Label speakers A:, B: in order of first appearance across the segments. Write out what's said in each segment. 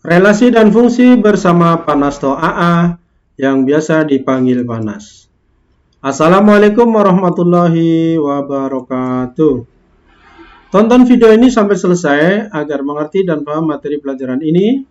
A: Relasi dan fungsi bersama Panasto AA yang biasa dipanggil Panas. Assalamualaikum warahmatullahi wabarakatuh. Tonton video ini sampai selesai agar mengerti dan paham materi pelajaran ini.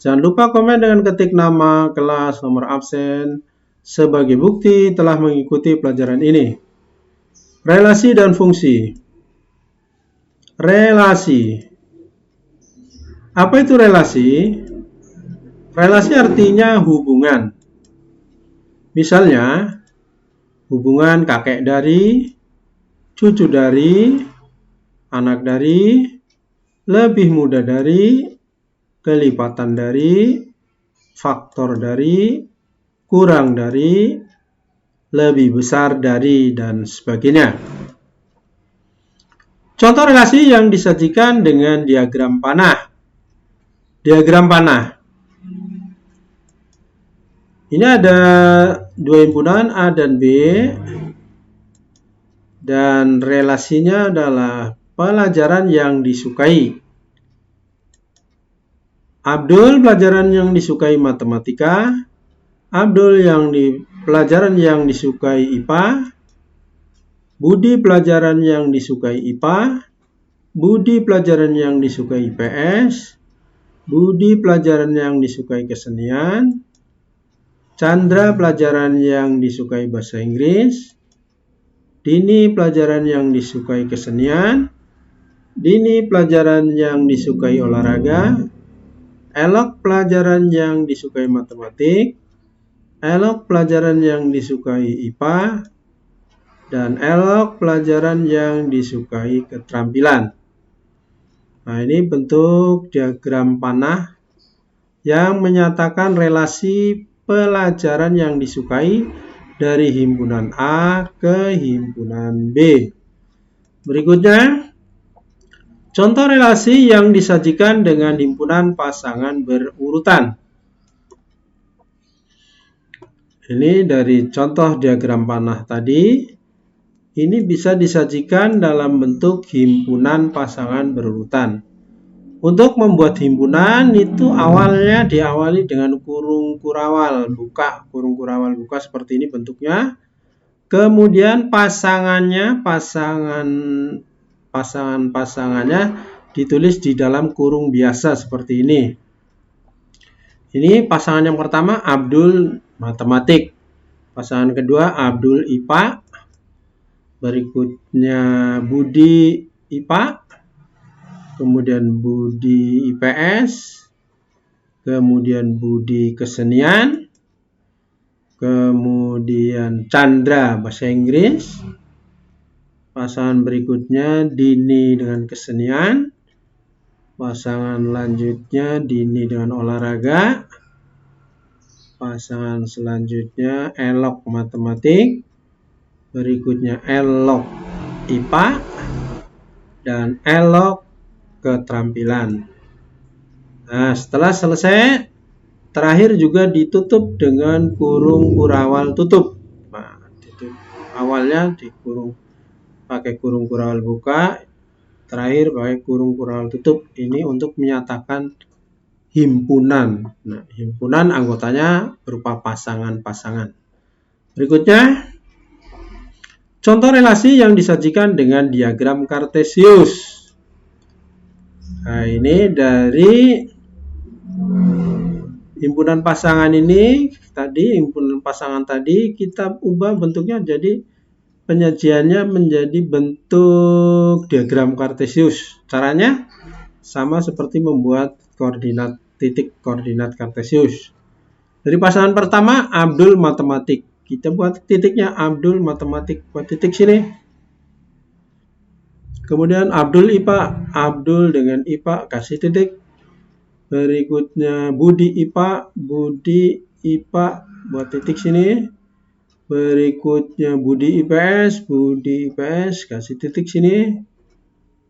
A: Jangan lupa komen dengan ketik nama, kelas, nomor absen sebagai bukti telah mengikuti pelajaran ini. Relasi dan fungsi. Relasi. Apa itu relasi? Relasi artinya hubungan. Misalnya, hubungan kakek dari, cucu dari, anak dari, lebih muda dari, kelipatan dari, faktor dari, kurang dari, lebih besar dari, dan sebagainya. Contoh relasi yang disajikan dengan diagram panah. Diagram panah. Ini ada dua himpunan A dan B, dan relasinya adalah pelajaran yang disukai. Abdul pelajaran yang disukai matematika, Abdul pelajaran yang disukai IPA, Budi pelajaran yang disukai IPA, Budi pelajaran yang disukai IPS, Budi pelajaran yang disukai kesenian, Chandra pelajaran yang disukai bahasa Inggris, Dini pelajaran yang disukai kesenian, Dini pelajaran yang disukai olahraga, Elok pelajaran yang disukai matematik, Elok pelajaran yang disukai IPA, dan Elok pelajaran yang disukai keterampilan. Nah, ini bentuk diagram panah yang menyatakan relasi pelajaran yang disukai dari himpunan A ke himpunan B. Berikutnya, contoh relasi yang disajikan dengan himpunan pasangan berurutan. Ini dari contoh diagram panah tadi. Ini bisa disajikan dalam bentuk himpunan pasangan berurutan. Untuk membuat himpunan itu awalnya diawali dengan kurung kurawal buka, seperti ini bentuknya. Kemudian pasangannya ditulis di dalam kurung biasa seperti ini. Ini pasangan yang pertama Abdul matematik, pasangan kedua Abdul IPA, berikutnya Budi IPA, kemudian Budi IPS, kemudian Budi kesenian, kemudian Chandra bahasa Inggris, pasangan berikutnya Dini dengan kesenian, pasangan lanjutnya Dini dengan olahraga, pasangan selanjutnya Elok matematik, berikutnya Elok IPA, dan Elok keterampilan. Nah, setelah selesai, terakhir juga ditutup dengan kurung kurawal tutup. Nah, awalnya pakai kurung kurawal buka, terakhir pakai kurung kurawal tutup. Ini untuk menyatakan himpunan. Nah, himpunan anggotanya berupa pasangan-pasangan. Berikutnya, contoh relasi yang disajikan dengan diagram kartesius. Nah, ini dari himpunan pasangan ini himpunan pasangan tadi kita ubah bentuknya jadi penyajiannya menjadi bentuk diagram kartesius. Caranya sama seperti membuat titik koordinat kartesius. Dari pasangan pertama Abdul matematik, kita buat titiknya Abdul matematik, buat titik sini. Kemudian Abdul IPA, Abdul dengan IPA kasih titik. Berikutnya Budi IPA, Budi IPA buat titik sini. Berikutnya Budi IPS, Budi IPS kasih titik sini.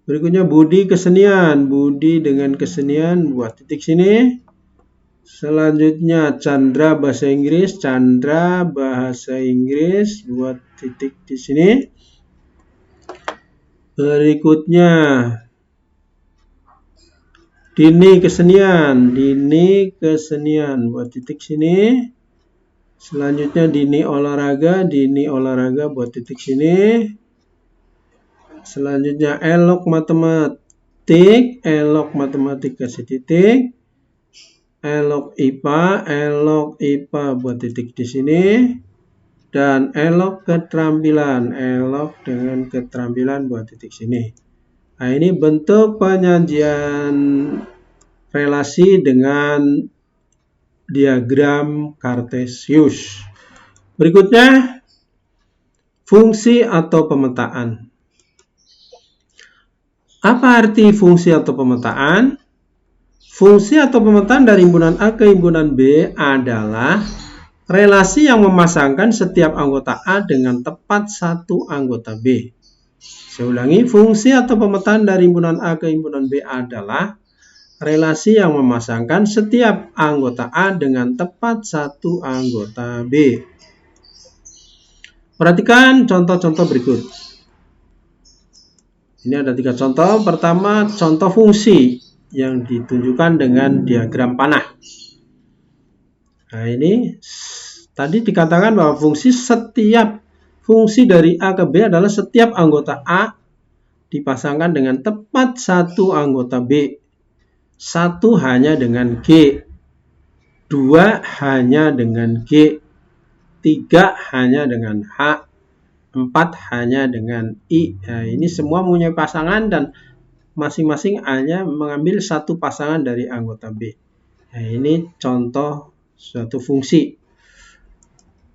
A: Berikutnya Budi kesenian, Budi dengan kesenian buat titik sini. Selanjutnya Chandra bahasa Inggris, Chandra bahasa Inggris buat titik di sini. Berikutnya Dini kesenian buat titik sini. Selanjutnya dini olahraga buat titik sini. Selanjutnya elok matematik kasih titik. Elok IPA buat titik di sini. Dan elok dengan keterampilan buat titik sini. Nah, ini bentuk penyajian relasi dengan diagram Kartesius. Berikutnya, fungsi atau pemetaan. Apa arti fungsi atau pemetaan? Fungsi atau pemetaan dari himpunan A ke himpunan B adalah relasi yang memasangkan setiap anggota A dengan tepat satu anggota B. Saya ulangi, fungsi atau pemetaan dari himpunan A ke himpunan B adalah relasi yang memasangkan setiap anggota A dengan tepat satu anggota B. Perhatikan contoh-contoh berikut. Ini ada 3 contoh. Pertama, contoh fungsi yang ditunjukkan dengan diagram panah. Nah, ini tadi dikatakan bahwa fungsi dari A ke B adalah setiap anggota A dipasangkan dengan tepat satu anggota B. 1 hanya dengan G, 2 hanya dengan G, 3 hanya dengan H, 4 hanya dengan I. Nah, ini semua mempunyai pasangan dan masing-masing hanya mengambil satu pasangan dari anggota B. Nah, ini contoh suatu fungsi.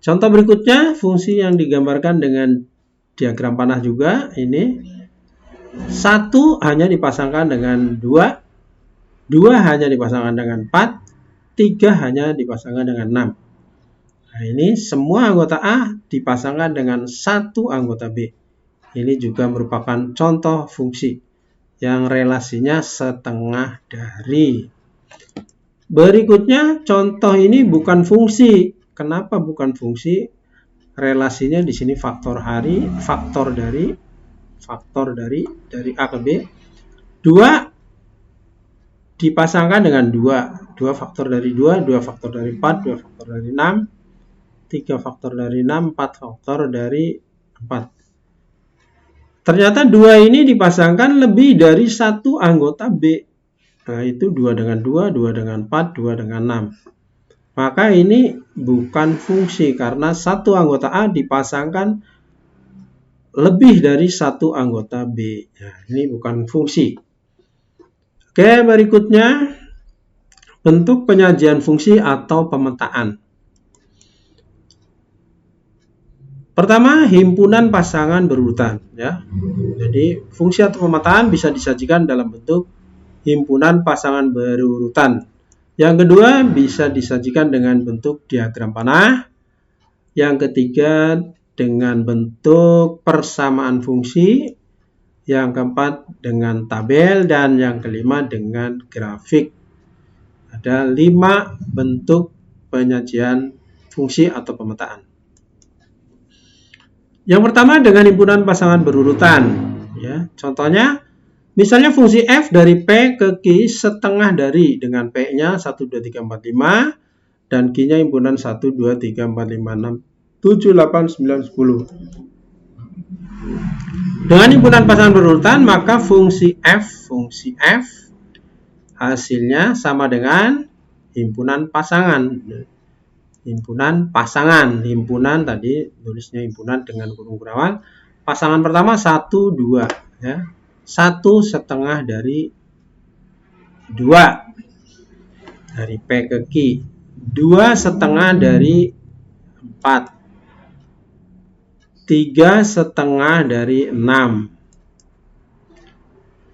A: Contoh berikutnya, fungsi yang digambarkan dengan diagram panah juga. Ini 1 hanya dipasangkan dengan 2, 2 hanya dipasangkan dengan 4, 3 hanya dipasangkan dengan 6. Nah, ini semua anggota A dipasangkan dengan satu anggota B. Ini juga merupakan contoh fungsi yang relasinya setengah dari. Berikutnya, contoh ini bukan fungsi. Kenapa bukan fungsi? Relasinya di sini faktor dari A ke B. 2 dipasangkan dengan 2 faktor dari 2, 2 faktor dari 4, 2 faktor dari 6, 3 faktor dari 6, 4 faktor dari 4. Ternyata 2 ini dipasangkan lebih dari satu anggota B. Nah, itu 2 dengan 2, 2 dengan 4, 2 dengan 6. Maka ini bukan fungsi karena satu anggota A dipasangkan lebih dari satu anggota B. Nah, ini bukan fungsi. Oke, berikutnya bentuk penyajian fungsi atau pemetaan. Pertama, himpunan pasangan berurutan, ya. Jadi, fungsi atau pemetaan bisa disajikan dalam bentuk himpunan pasangan berurutan. Yang kedua, bisa disajikan dengan bentuk diagram panah. Yang ketiga, dengan bentuk persamaan fungsi. Yang keempat, dengan tabel. Dan yang kelima, dengan grafik. Ada 5 bentuk penyajian fungsi atau pemetaan. Yang pertama, dengan himpunan pasangan berurutan. Ya, contohnya, misalnya fungsi F dari P ke Q setengah dari dengan P-nya 1, 2, 3, 4, 5 dan Q-nya himpunan 1, 2, 3, 4, 5, 6, 7, 8, 9, 10. Dengan himpunan pasangan berurutan maka fungsi F hasilnya sama dengan himpunan pasangan. Himpunan tadi tulisnya himpunan dengan kurung kurawal. Pasangan pertama 1, 2 ya. 1 setengah dari 2 dari P ke Q. 2 setengah dari 4. 3 setengah dari 6.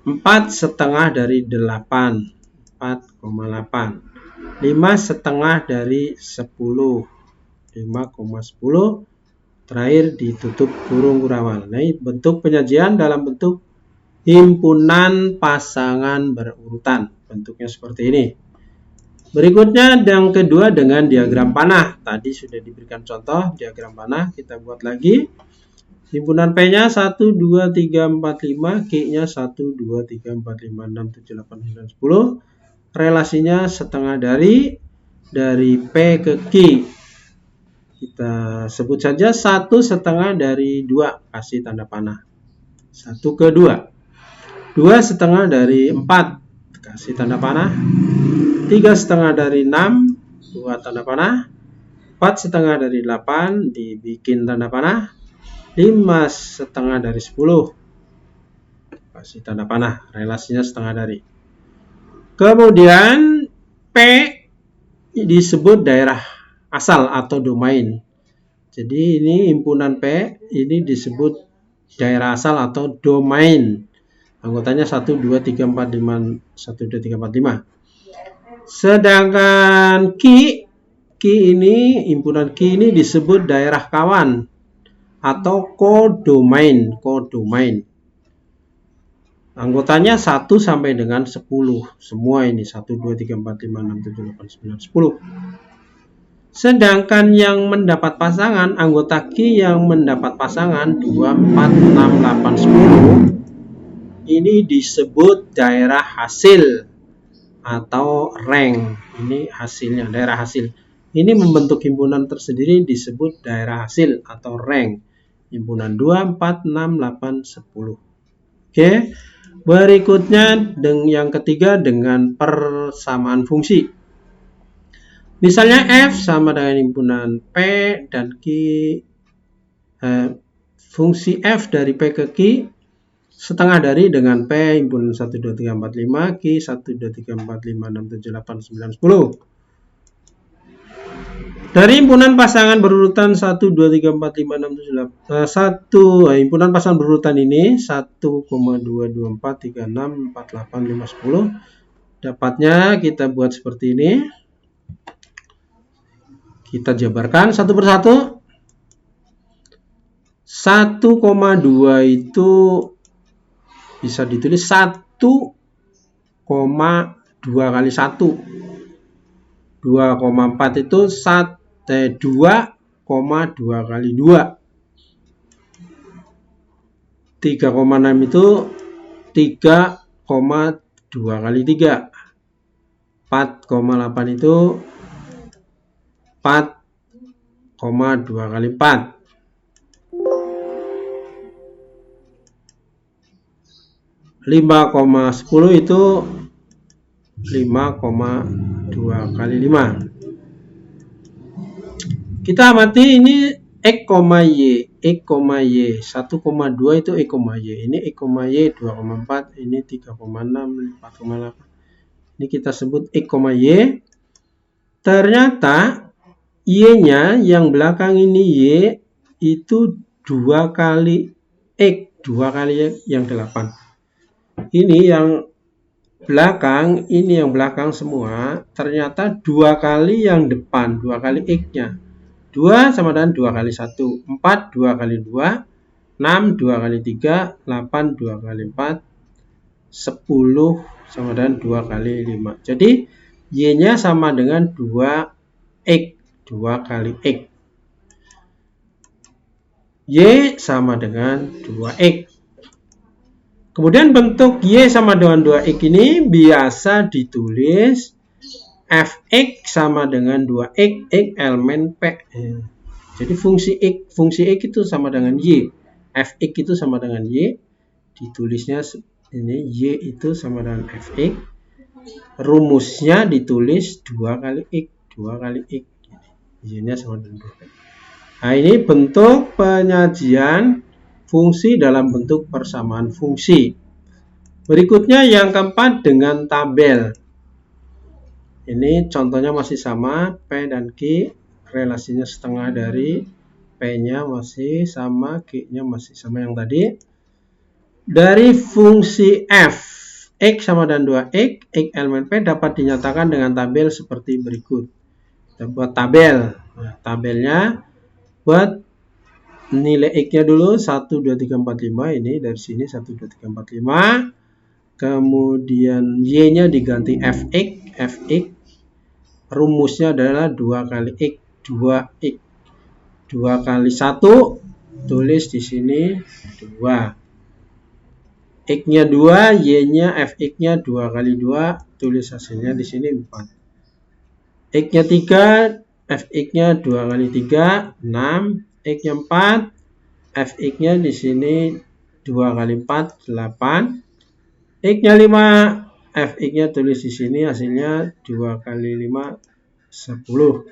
A: 4 setengah dari 8. 4,8. 5 setengah dari 10. 5,10. Terakhir ditutup kurung kurawal. Nah, ini bentuk penyajian dalam bentuk himpunan pasangan berurutan. Bentuknya seperti ini. Berikutnya yang kedua dengan diagram panah. Tadi sudah diberikan contoh diagram panah. Kita buat lagi. Himpunan P-nya 1, 2, 3, 4, 5. Q-nya 1, 2, 3, 4, 5, 6, 7, 8, 9, 10. relasinya setengah dari P ke Q. Kita sebut saja 1 setengah dari 2, kasih tanda panah. 1 ke 2. 2 setengah dari 4, kasih tanda panah. 3 setengah dari 6, 2 tanda panah. 4 setengah dari 8, dibikin tanda panah. 5 setengah dari 10, kasih tanda panah, relasinya setengah dari. Kemudian P disebut daerah asal atau domain. Jadi ini himpunan P ini disebut daerah asal atau domain. Anggotanya 1, 2, 3, 4, 5, 1, 2, 3, 4, 5. Sedangkan Q ini, himpunan Q ini disebut daerah kawan atau kodomain. Anggotanya 1 sampai dengan 10. Semua ini 1, 2, 3, 4, 5, 6, 7, 8, 9, 10. Sedangkan yang mendapat pasangan, anggota Q yang mendapat pasangan 2, 4, 6, 8, 10. Ini disebut daerah hasil atau rank. Ini hasilnya, daerah hasil. Ini membentuk himpunan tersendiri disebut daerah hasil atau rank. Himpunan 2, 4, 6, 8, 10. Oke. Berikutnya yang ketiga dengan persamaan fungsi. Misalnya F sama dengan himpunan P dan Q. Fungsi F dari P ke Q setengah dari dengan P himpunan 1, 2, 3, 4, 5, Q 1, 2, 3, 4, 5, 6, 7, 8, 9, 10. Dari himpunan pasangan berurutan 1, 2, 3, 4, 5, 6, 7, 8. Himpunan pasangan berurutan ini 1, 2, 2, 4, 3, 6, 4, 8, 5, 10. Dapatnya kita buat seperti ini. Kita jabarkan satu persatu. 1,2 itu bisa ditulis 1,2 kali 1. 2,4 itu 2,2 kali 2. 3,6 itu 3,2 kali 3. 4,8 itu 4,2 kali 4. 5,10 itu 5,2 kali 5. Kita amati ini X, Y. 1,2 itu X, Y. Ini X, Y 2,4, ini 3,6, 4,8. Ini kita sebut X, Y. Ternyata Y-nya yang belakang ini Y itu 2 kali X, 2 kali yang 8. Ini yang belakang, semua ternyata 2 kali yang depan, 2 kali X-nya. 2 sama dengan 2 kali 1, 4 2 kali 2, 6 2 kali 3, 8 2 kali 4, 10 sama dengan 2 kali 5. Jadi Y-nya sama dengan 2X, 2 kali X. Y sama dengan 2X. Kemudian bentuk Y sama dengan 2X ini biasa ditulis Fx sama dengan 2X, X elemen P. Jadi fungsi X itu sama dengan Y. Fx itu sama dengan Y. Ditulisnya ini Y itu sama dengan Fx. Rumusnya ditulis 2 kali X, 2 kali X. Y-nya sama dengan 2X. Nah, ini bentuk penyajian fungsi dalam bentuk persamaan fungsi. Berikutnya yang keempat dengan tabel. Ini contohnya masih sama, P dan Q relasinya setengah dari, P-nya masih sama, Q-nya masih sama yang tadi. Dari fungsi F, X sama dengan 2X, X elemen P dapat dinyatakan dengan tabel seperti berikut. Kita buat tabel. Nah, tabelnya buat nilai X-nya dulu 1, 2, 3, 4, 5. Ini dari sini 1, 2, 3, 4, 5. Kemudian Y-nya diganti Fx. Rumusnya adalah 2 kali X, 2X. 2 kali 1, tulis di sini 2. X-nya 2, Y-nya Fx-nya 2 kali 2, tulis hasilnya di sini 4. X-nya 3, Fx-nya 2 kali 3, 6. X-nya 4, Fx-nya di sini 2 kali 4, 8. X-nya 5, Fx-nya tulis di sini hasilnya 2 kali 5, 10.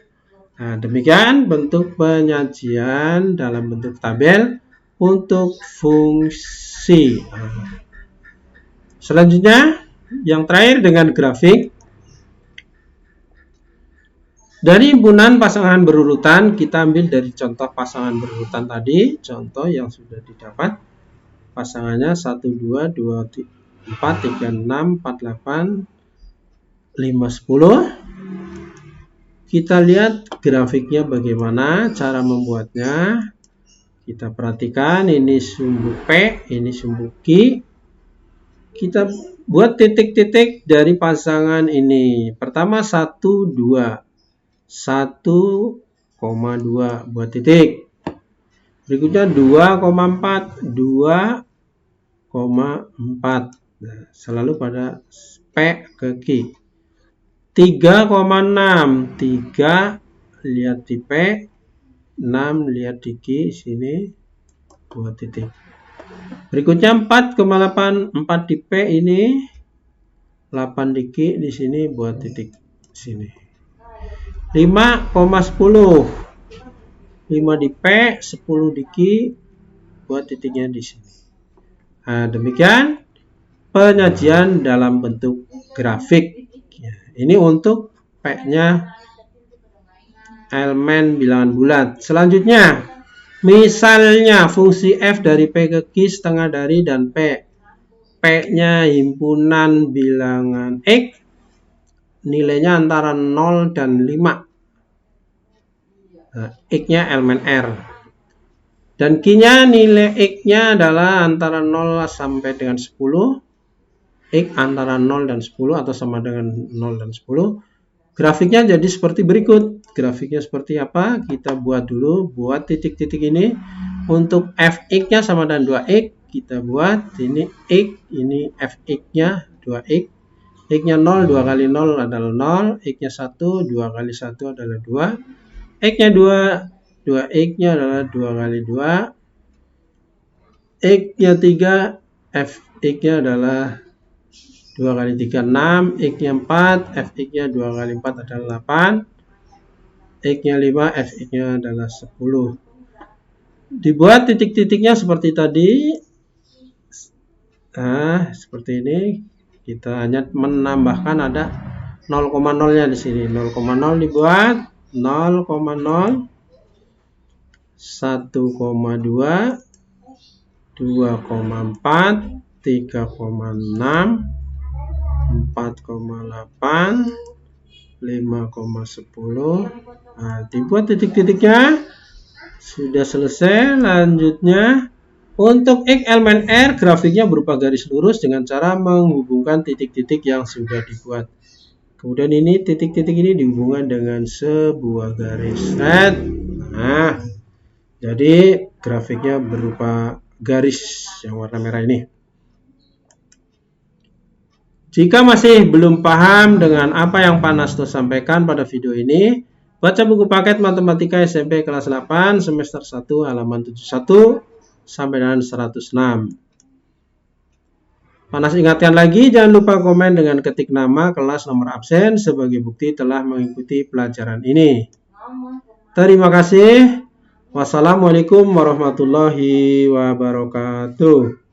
A: Nah, demikian bentuk penyajian dalam bentuk tabel untuk fungsi. Selanjutnya, yang terakhir dengan grafik. Dari himpunan pasangan berurutan, kita ambil dari contoh pasangan berurutan tadi, contoh yang sudah didapat. Pasangannya 1, 2, 2, 4, 3, 6, 4, 8, 5, 10. Kita lihat grafiknya bagaimana cara membuatnya. Kita perhatikan, ini sumbu P, ini sumbu Q. Kita buat titik-titik dari pasangan ini. Pertama 1, 2. 1,2 buat titik. Berikutnya 2,4. 2,4. Nah, selalu pada P ke Q. 3,6. 3 lihat di P, 6 lihat di Q sini buat titik. Berikutnya 4,8. 4 di P ini, 8 di Q di sini buat titik sini. 5,10. 5 di P, 10 di Q buat titiknya di sini. Nah, demikian penyajian dalam bentuk grafik. Ini untuk P-nya elemen bilangan bulat. Selanjutnya, misalnya fungsi F dari P ke Q setengah dari dan P. P-nya himpunan bilangan X, nilainya antara 0 dan 5. Nah, X-nya elemen R. Dan Q-nya nilai X-nya adalah antara 0 sampai dengan 10. X antara 0 dan 10 atau sama dengan 0 dan 10. Grafiknya jadi seperti berikut. Grafiknya seperti apa? Kita buat dulu. Buat titik-titik ini. Untuk Fx-nya sama dengan 2x. Kita buat. Ini X. Ini Fx-nya 2x. X-nya 0. 2 kali 0 adalah 0. X-nya 1. 2 kali 1 adalah 2. X-nya 2. 2x-nya adalah 2 kali 2. X-nya 3. Fx-nya adalah 2 kali 3, 6. X-nya 4. Fx-nya 2 kali 4 adalah 8. X-nya 5. Fx-nya adalah 10. Dibuat titik-titiknya seperti tadi. Nah, seperti ini. Kita hanya menambahkan ada 0,0-nya di sini. 0,0 dibuat. 0,0. 1,2. 2,4. 3,6. 4,8, 5,10. Nah, dibuat titik-titiknya. Sudah selesai. Lanjutnya, untuk X elemen R, grafiknya berupa garis lurus dengan cara menghubungkan titik-titik yang sudah dibuat. Kemudian ini titik-titik ini dihubungkan dengan sebuah garis. Nah, jadi grafiknya berupa garis yang warna merah ini. Jika masih belum paham dengan apa yang Pak Nasto sampaikan pada video ini, baca buku paket Matematika SMP kelas 8 semester 1 halaman 71 sampai dengan 106. Pak Nas ingatkan lagi, jangan lupa komen dengan ketik nama, kelas, nomor absen sebagai bukti telah mengikuti pelajaran ini. Terima kasih. Wassalamualaikum warahmatullahi wabarakatuh.